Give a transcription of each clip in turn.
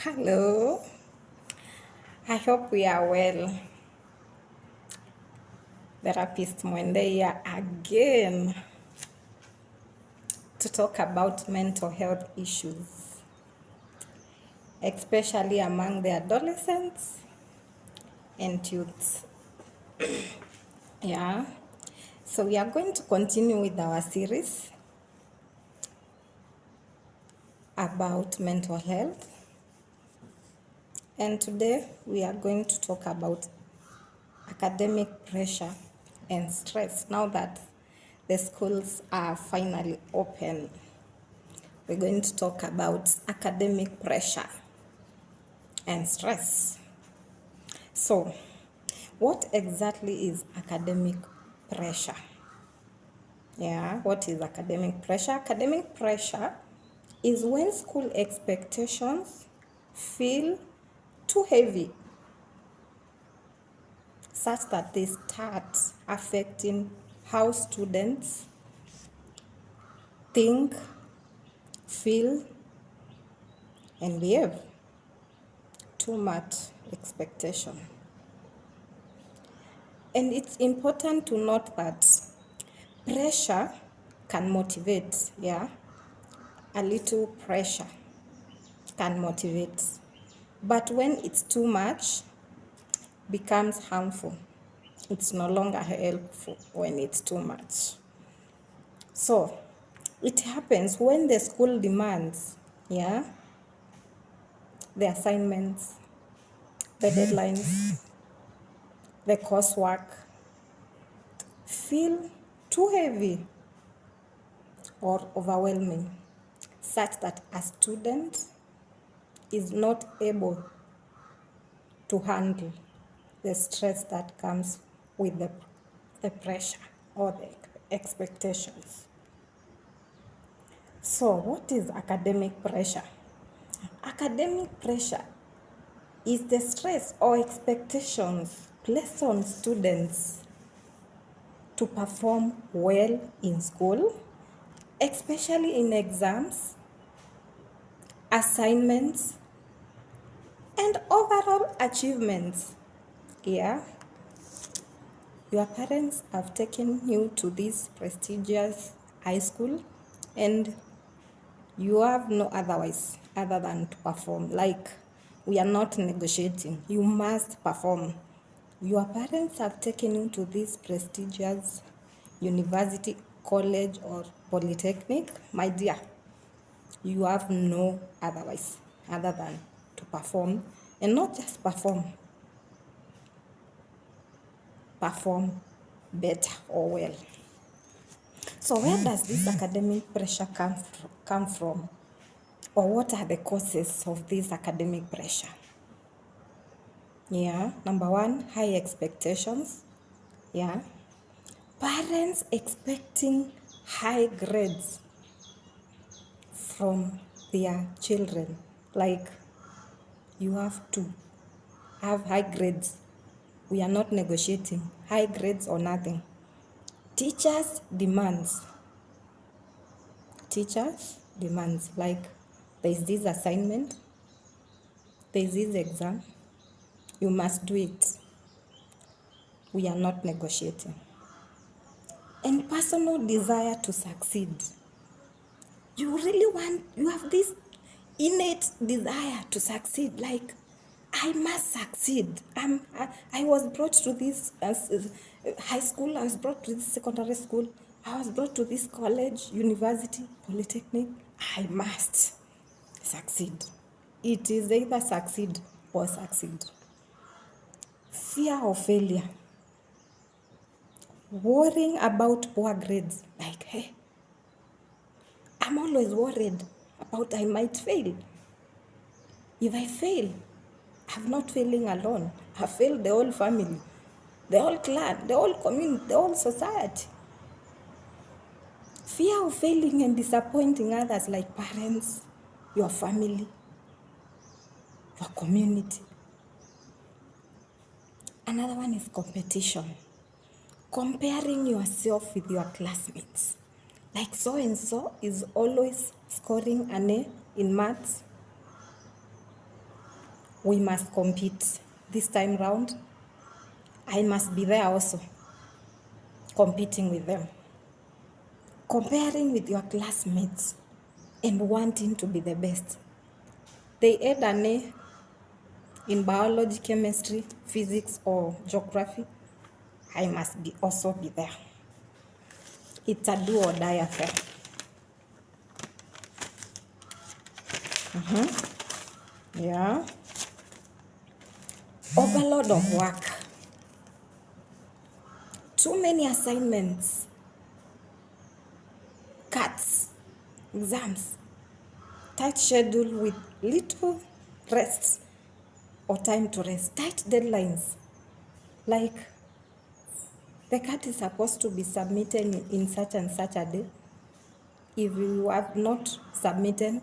Hello, I hope we are well. Therapist Mwende here again to talk about mental health issues, especially among the adolescents and youths. Yeah, so we are going to continue with our series about mental health, and today we are going to talk about academic pressure and stress now that the schools are finally open. We're going to talk about academic pressure and stress. So, what exactly is academic pressure? Yeah, what is academic pressure? Academic pressure is when school expectations feel too heavy, such that they start affecting how students think, feel, and behave. Too much expectation. And it's important to note that pressure can motivate, yeah? A little pressure can motivate. But when it's too much, becomes harmful. It's no longer helpful when it's too much. So, it happens when the school demands, yeah, the assignments, the deadlines, the coursework feel too heavy or overwhelming, such that a student is not able to handle the stress that comes with the pressure or the expectations. So, what is academic pressure? Academic pressure is the stress or expectations placed on students to perform well in school, especially in exams, assignments, and overall achievements. Yeah, your parents have taken you to this prestigious high school and you have no otherwise other than to perform. Like, we are not negotiating. You must perform. Your parents have taken you to this prestigious university, college, or polytechnic. My dear, you have no otherwise other than to perform, and not just perform better or well. So where does this academic pressure come from? Or what are the causes of this academic pressure? Yeah, number one, high expectations. Yeah, parents expecting high grades from their children. Like, you have to have high grades. We are not negotiating. High grades or nothing. Teachers demands. Teachers demands, like, there is this assignment, there is this exam, you must do it. We are not negotiating. And personal desire to succeed. You really want, you have this innate desire to succeed, like, I must succeed. I was brought to this high school, I was brought to this secondary school, I was brought to this college, university, polytechnic. I must succeed. It is either succeed or succeed. Fear of failure. Worrying about poor grades. Like, hey, I'm always worried about I might fail. If I fail, I'm not failing alone. I failed the whole family, the whole clan, the whole community, the whole society. Fear of failing and disappointing others, like parents, your family, your community. Another one is competition. Comparing yourself with your classmates. Like, so and so is always scoring an A in maths. We must compete. This time round, I must be there also, competing with them. Comparing with your classmates and wanting to be the best. They had an A in biology, chemistry, physics, or geography. I must also be there. It's a do or die affair. Yeah. Overload of work. Too many assignments. Cuts. Exams. Tight schedule with little rest or time to rest. Tight deadlines. Like the cut is supposed to be submitted in such and such a day. If you have not submitted,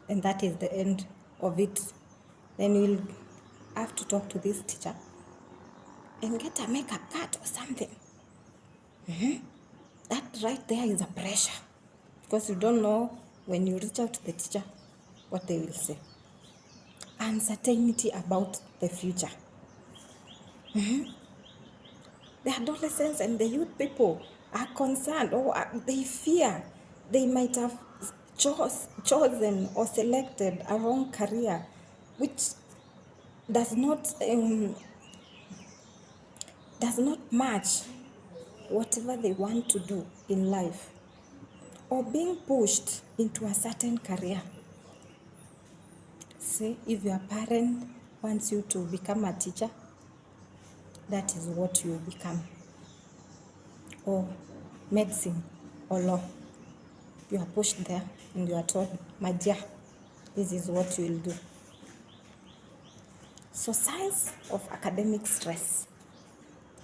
and that is the end of it, then you'll have to talk to this teacher and get a makeup cut or something. That right there is a pressure, because you don't know when you reach out to the teacher what they will say. Uncertainty about the future. The adolescents and the youth people are concerned, or they fear they might have chosen or selected a wrong career, which does not match whatever they want to do in life, or being pushed into a certain career. Say, if your parent wants you to become a teacher, that is what you become. Or medicine or law. You are pushed there and you are told, my dear, this is what you will do. So signs of academic stress.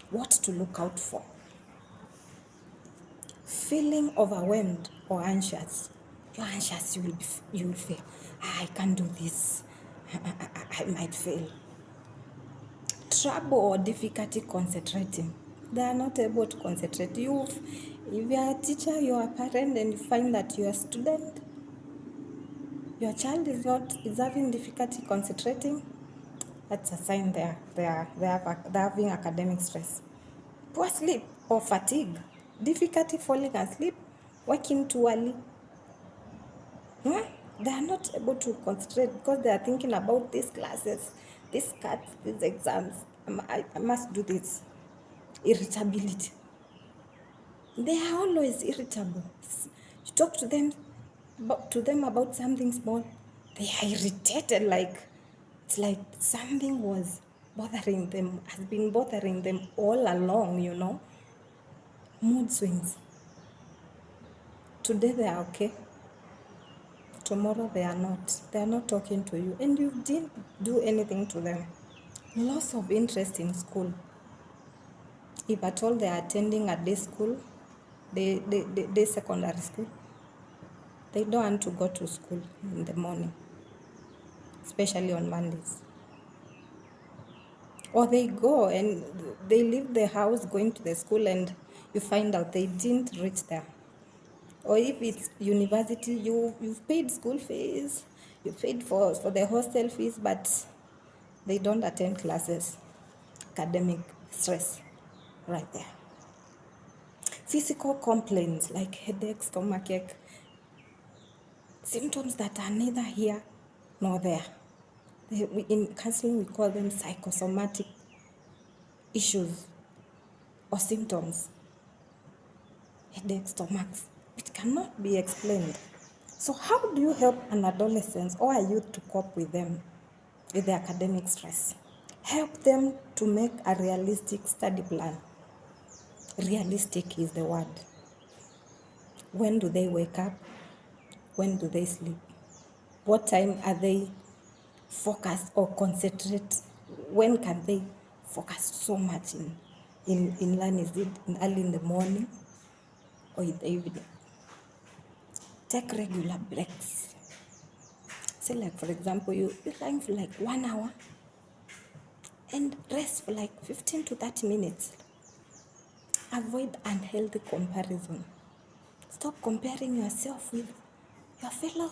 What to look out for. Feeling overwhelmed or anxious. You're anxious, you will fail. I can't do this. I might fail. Trouble or difficulty concentrating. They are not able to concentrate. If you are a teacher, you are a parent, and you find that your student, your child is having difficulty concentrating, that's a sign they're having academic stress. Poor sleep or fatigue, difficulty falling asleep, waking too early. They are not able to concentrate because they are thinking about these classes, these cuts, these exams. I must do this. Irritability. They are always irritable. You talk to them about something small, they are irritated, it's like something was bothering them, has been bothering them all along, Mood swings. Today they are okay. Tomorrow they are not. They are not talking to you, and you didn't do anything to them. Loss of interest in school. If at all they are attending a day school, day secondary school, they don't want to go to school in the morning, especially on Mondays. Or they go and they leave the house going to the school, and you find out they didn't reach there. Or if it's university, you've paid school fees, you paid for the hostel fees, but they don't attend classes. Academic stress right there. Physical complaints like headache, stomachache, symptoms that are neither here nor there. In counseling, we call them psychosomatic issues or symptoms. Headache, stomachs, it cannot be explained. So how do you help an adolescent or a youth to cope with the academic stress? Help them to make a realistic study plan. Realistic is the word. When do they wake up? When do they sleep? What time are they focused or concentrate? When can they focus so much in learning? Is it early in the morning or in the evening? Take regular breaks. Say, like, for example, you're lying for like 1 hour and rest for like 15 to 30 minutes. Avoid unhealthy comparison. Stop comparing yourself with your fellow